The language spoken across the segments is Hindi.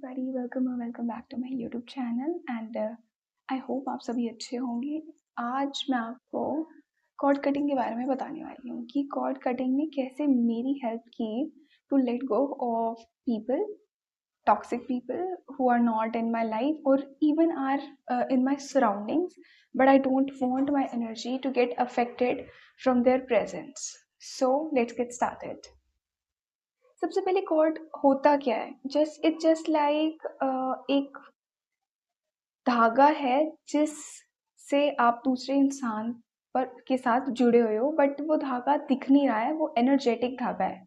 everybody, welcome back to my YouTube channel and I hope आप सभी अच्छे होंगे। आज मैं आपको कॉर्ड कटिंग के बारे में बताने वाली हूँ कि कॉर्ड कटिंग ने कैसे मेरी हेल्प की to let go of people, toxic people who are not in my life or even are in my surroundings, but I don't want my energy to get affected from their presence. So let's get started. सबसे पहले कॉर्ड होता क्या है? जस्ट लाइक एक धागा है जिससे आप दूसरे इंसान पर के साथ जुड़े हुए हो, बट वो धागा दिख नहीं रहा है, वो एनर्जेटिक धागा है।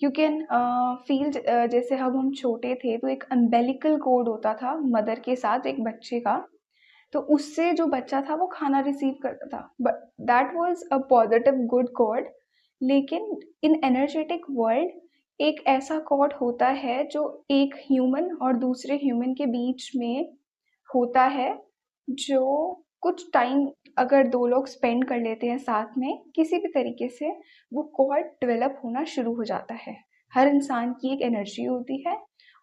यू कैन फील, जैसे हम छोटे थे तो एक अम्बेलिकल कोड होता था मदर के साथ एक बच्चे का, तो उससे जो बच्चा था वो खाना रिसीव करता था, but that was a positive good cord. लेकिन इन एनर्जेटिक वर्ल्ड एक ऐसा कॉर्ड होता है जो एक ह्यूमन और दूसरे ह्यूमन के बीच में होता है, जो कुछ टाइम अगर दो लोग स्पेंड कर लेते हैं साथ में किसी भी तरीके से, वो कॉर्ड डेवलप होना शुरू हो जाता है। हर इंसान की एक एनर्जी होती है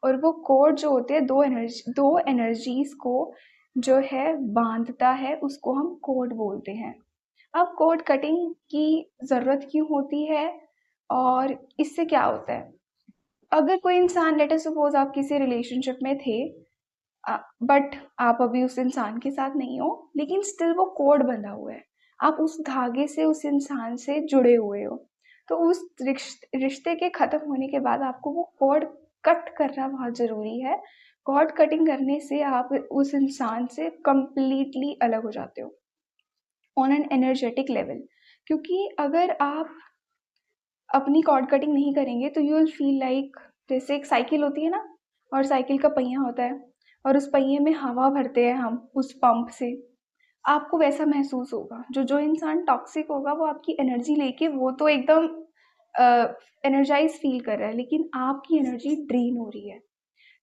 और वो कॉर्ड जो होते हैं दो एनर्जीज को जो है बांधता है, उसको हम कॉर्ड बोलते हैं। अब कॉर्ड कटिंग की ज़रूरत क्यों होती है और इससे क्या होता है? अगर कोई इंसान, लेट अस सपोज आप किसी रिलेशनशिप में थे, बट आप अभी उस इंसान के साथ नहीं हो, लेकिन स्टिल वो कोड बंधा हुआ है, आप उस धागे से उस इंसान से जुड़े हुए हो, तो उस रिश्ते के ख़त्म होने के बाद आपको वो कॉर्ड कट करना बहुत ज़रूरी है। कॉर्ड कटिंग करने से आप उस इंसान से कम्प्लीटली अलग हो जाते हो ऑन एन एनर्जेटिक लेवल। क्योंकि अगर आप अपनी कॉर्ड कटिंग नहीं करेंगे तो यू विल फील लाइक, जैसे एक साइकिल होती है ना, और साइकिल का पहिया होता है और उस पहिए में हवा भरते हैं हम उस पंप से, आपको वैसा महसूस होगा। जो इंसान टॉक्सिक होगा वो आपकी एनर्जी लेके वो तो एकदम एनर्जाइज फील कर रहा है, लेकिन आपकी एनर्जी ड्रेन हो रही है।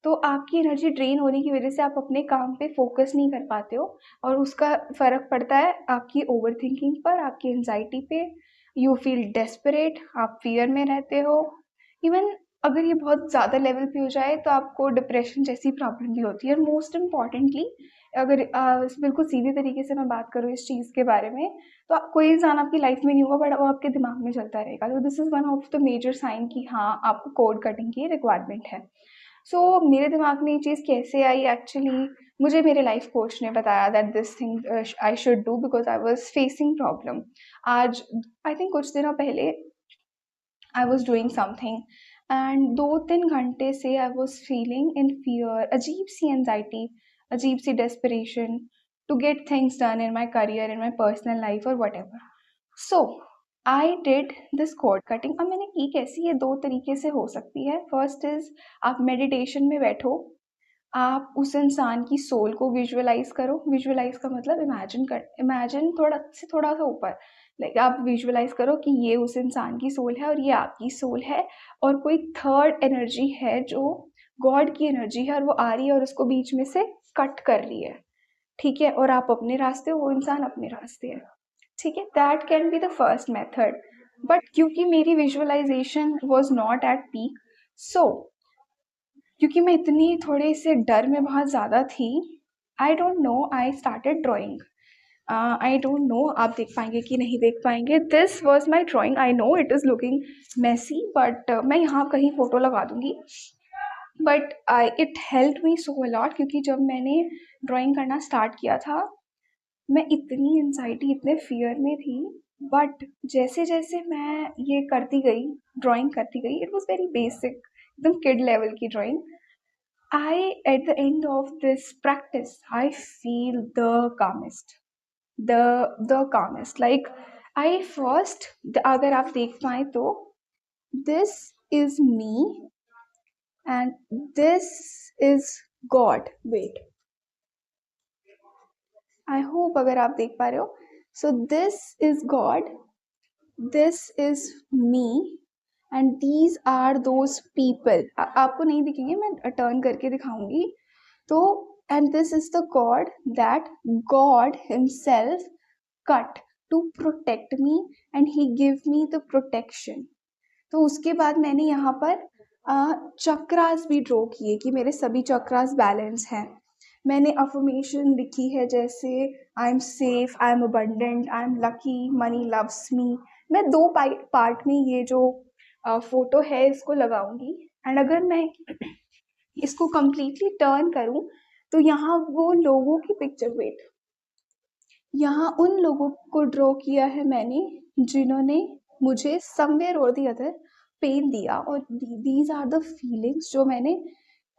तो आपकी एनर्जी ड्रेन होने की वजह से आप अपने काम पे फोकस नहीं कर पाते हो और उसका फ़र्क पड़ता है आपकी ओवर थिंकिंग पर, आपकी एंजाइटी पे। यू फील डेस्परेट, आप फियर में रहते हो। इवन अगर ये बहुत ज़्यादा लेवल पे हो जाए तो आपको डिप्रेशन जैसी प्रॉब्लम भी होती है। और मोस्ट इम्पॉर्टेंटली, अगर बिल्कुल सीधे तरीके से मैं बात करूँ इस चीज़ के बारे में, तो कोई इंसान आपकी लाइफ में नहीं होगा बट वो आपके दिमाग में चलता रहेगा। तो this is one of the major sign कि हाँ, आपको कोड कटिंग की रिक्वायरमेंट है। सो मेरे दिमाग में ये चीज़ कैसे आई? एक्चुअली मुझे मेरे लाइफ कोच ने बताया that this thing I should do because I was facing problem. आज आई थिंक कुछ दिनों पहले I was doing something and 2-3 घंटे से I was feeling in fear, अजीब सी एनजाइटी, अजीब सी desperation to get things done in my career, in my personal life और whatever. So I did this cord cutting. अब मैंने की कैसी? ये 2 तरीके से हो सकती है। फर्स्ट इज़, आप मेडिटेशन में बैठो, आप उस इंसान की सोल को विजुअलाइज करो। विजुअलाइज का मतलब इमेजिन थोड़ा सा ऊपर, लाइक आप विजुअलाइज करो कि ये उस इंसान की सोल है और ये आपकी सोल है, और कोई थर्ड एनर्जी है जो गॉड की एनर्जी है और वो आ रही है और उसको बीच में से कट कर रही है, ठीक है? और आप अपने रास्ते हो, वो इंसान अपने रास्ते है, ठीक है? That can be the first method. But क्योंकि मेरी visualisation was not at peak, so क्योंकि मैं इतनी थोड़े से डर में बहुत ज़्यादा थी, I don't know, I started drawing. I don't know आप देख पाएंगे कि नहीं देख पाएंगे। This was my drawing. I know it is looking messy, but मैं यहाँ कहीं फ़ोटो लगा दूँगी। But it help me so a lot, क्योंकि जब मैंने ड्राइंग करना स्टार्ट किया था, मैं इतनी एंजाइटी, इतने फियर में थी, बट जैसे जैसे मैं ये करती गई, ड्राइंग करती गई, इट वॉज वेरी बेसिक, एकदम किड लेवल की drawing. at the end of this practice, I feel the calmest. Like I first, अगर आप देख पाए तो, this is me and this is God. Wait, I hope अगर आप देख पा रहे हो. So this is God, this is me, and these are those people. आपको नहीं दिखेंगे, मैं टर्न करके दिखाऊंगी तो। and this is the God that God himself cut to protect me and he give me the protection. तो उसके बाद मैंने यहाँ पर चक्रास भी ड्रॉ किए कि मेरे सभी चक्रास बैलेंस हैं। मैंने अफर्मेशन लिखी है जैसे आई am safe, I am abundant, I am lucky, money loves me. मैं दो पार्ट में ये जो फोटो है इसको लगाऊंगी। एंड अगर मैं इसको कम्प्लीटली टर्न करूं तो यहाँ वो लोगों की पिक्चर, वेट, यहाँ उन लोगों को ड्रॉ किया है मैंने जिन्होंने मुझे समवेयर और दी अदर पेन दिया, और दीज आर द फीलिंग्स जो मैंने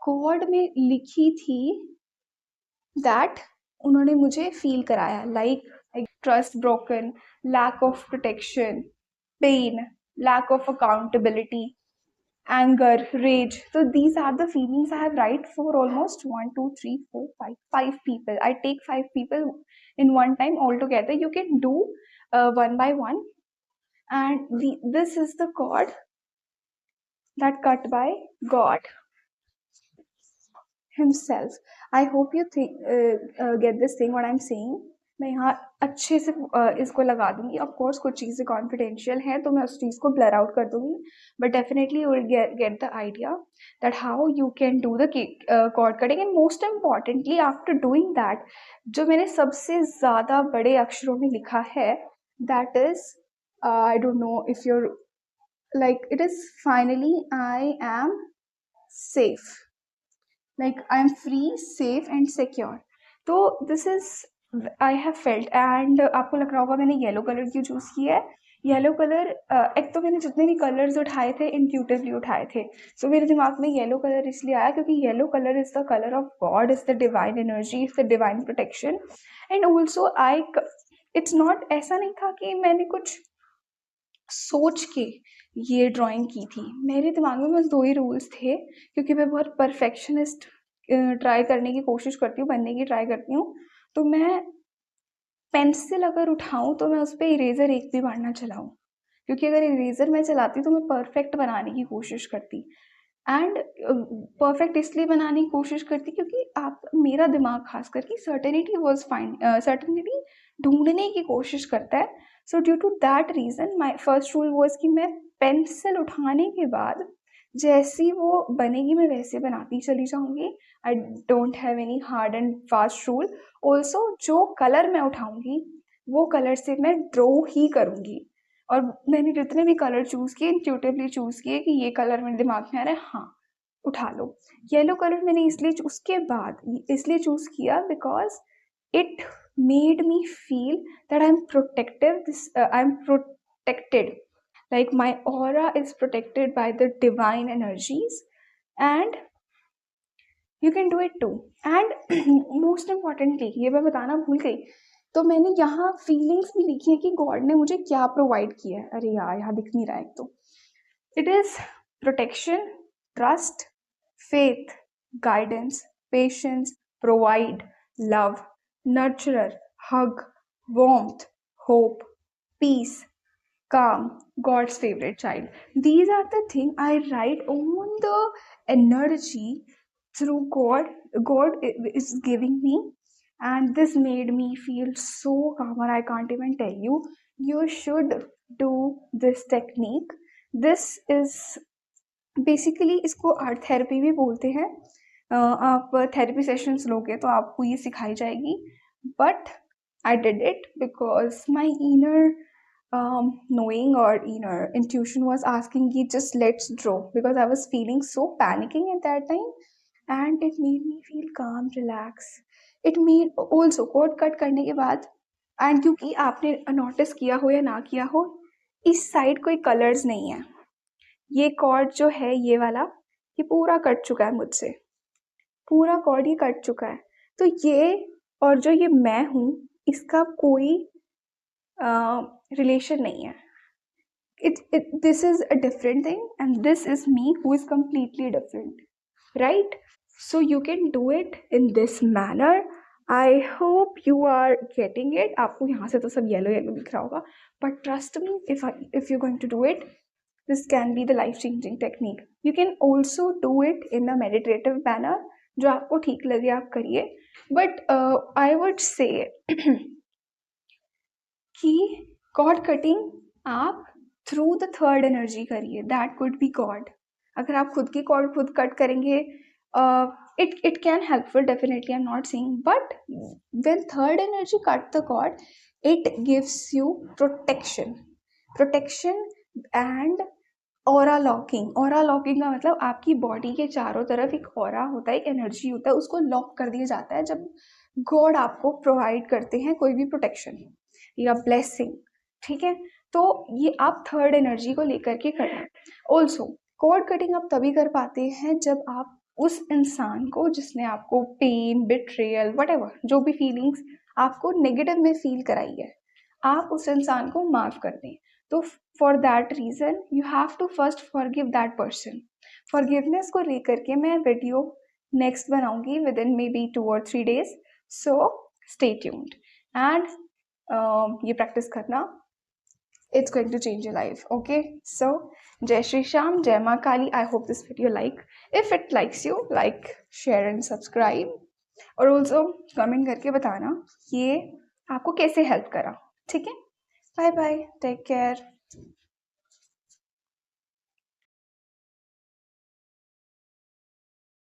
कोड में लिखी थी, दैट उन्होंने मुझे फील कराया, like trust broken, lack of protection, pain, lack of accountability, anger, rage. So these are the feelings I have write for almost 1, 2, 3, 4, 5 people. I take 5 people in one time all together. You can do one by one. And this is the cord that cut by God himself. I hope you get this thing what I'm saying. मैं यहाँ अच्छे से इसको लगा दूंगी। ऑफ कोर्स कुछ चीज़ें कॉन्फिडेंशियल हैं तो मैं उस चीज़ को ब्लर आउट कर दूंगी, but definitely you will get the idea that how you can do the cord cutting. And most importantly after doing that, जो मैंने सबसे ज़्यादा बड़े अक्षरों में लिखा है, that is I don't know if you're like it is finally I am safe, like I'm free, safe and secure. तो this is I have felt। and आपको लग रहा होगा मैंने येलो कलर क्यों चूज किया है। येलो कलर, एक तो मैंने जितने भी कलर्स उठाए थे इंट्यूटिवली उठाए थे, सो मेरे दिमाग में येलो कलर इसलिए आया क्योंकि yellow colour is the colour of God, is the divine energy, is the divine protection. And also I, it's not, ऐसा नहीं था कि मैंने कुछ सोच के ये ड्राइंग की थी। मेरे दिमाग में बस 2 ही रूल्स थे, क्योंकि मैं बहुत परफेक्शनिस्ट ट्राई करने की कोशिश करती हूँ, बनने की ट्राई करती हूँ। तो मैं पेंसिल अगर उठाऊँ तो मैं उस पर इरेज़र एक भी बार ना चलाऊँ, क्योंकि अगर इरेज़र मैं चलाती तो मैं परफेक्ट बनाने की कोशिश करती। एंड परफेक्ट इसलिए बनाने की कोशिश करती क्योंकि आप, मेरा दिमाग खास करके सर्टेनिटी वॉज फाइंड, सर्टेनिटी ढूंढने की कोशिश करता है। So due to that reason my first rule was कि मैं पेंसिल उठाने के बाद जैसी वो बनेगी मैं वैसे बनाती चली जाऊँगी। I don't have any hard and fast rule. Also जो कलर मैं उठाऊँगी वो कलर से मैं ड्रॉ ही करूँगी, और मैंने जितने भी कलर चूज़ किए इंट्यूटिवली चूज़ किए कि ये कलर मेरे दिमाग में आ रहा है, हाँ उठा लो। येलो कलर मैंने इसलिए उसके बाद इसलिए चूज़ किया because it made me feel that I'm protective, I'm protected, like my aura is protected by the divine energies, and you can do it too. And most importantly ये मैं बताना भूल गई, तो मैंने यहाँ फीलिंग्स भी लिखी है कि गॉड ने मुझे क्या प्रोवाइड किया है। अरे यार यहाँ दिख नहीं रहा है, तो it is protection, trust, faith, guidance, patience, provide, love, nurturer, hug, warmth, hope, peace, calm, God's favorite child. These are the things I write on the energy through God. God is giving me, and this made me feel so calmer. I can't even tell you. You should do this technique. This is basically, इसको आर्ट थेरेपी भी बोलते हैं। आप थेरेपी सेशंस लोगे तो आपको ये सिखाई जाएगी, but I did it because my inner knowing or inner intuition was asking कि just let's draw, because I was feeling so panicking at that time, and it made me feel calm, relax. It made also code cut करने के बाद, एंड क्योंकि आपने नोटिस किया हो या ना किया हो, इस साइड कोई कलर्स नहीं है। ये कॉर्ड जो है ये वाला, ये पूरा कट चुका है मुझसे, पूरा कॉर्ड ये कट चुका है। तो ये और जो ये मैं हूँ इसका कोई रिलेशन नहीं है। This is a different thing and this is me who is completely different, right? So you can do it in this manner. I hope you are getting it. आपको यहाँ से तो सब येलो येलो दिख रहा होगा, but trust me, if you're going to do it, this can be the life-changing technique. You can also do it in a meditative manner, जो आपको ठीक लगे आप करिए, but I would say कि cord cutting आप through the third energy करिए, that could be God. अगर आप खुद की कॉर्ड खुद कट करेंगे, it can helpful, definitely I'm not saying, but when third energy cut the cord, it gives you protection and aura locking. Aura locking का मतलब आपकी बॉडी के चारों तरफ एक ऑरा होता है, एक एनर्जी होता है, उसको लॉक कर दिया जाता है जब गॉड आपको प्रोवाइड करते हैं कोई भी प्रोटेक्शन या ब्लेसिंग, ठीक है। तो ये आप थर्ड एनर्जी को लेकर के करना। ऑल्सो कॉर्ड कटिंग आप तभी कर पाते हैं जब आप उस इंसान को जिसने आपको पेन, बिट्रेयल, व्हाटएवर जो भी फीलिंग्स आपको नेगेटिव में फील कराई है, आप उस इंसान को माफ कर दें। तो for that reason you have to first forgive that person. Forgiveness को लेकर के मैं वीडियो नेक्स्ट बनाऊंगी within maybe 2 or 3 days, so stay tuned and ये प्रैक्टिस करना, it's going to change your life. Okay, so Jai Shri Sham, Jai Ma Kali. I hope this video if it likes you, like, share and subscribe. और also कमेंट करके बताना ये आपको कैसे हेल्प करा, ठीक है। Bye bye, take care.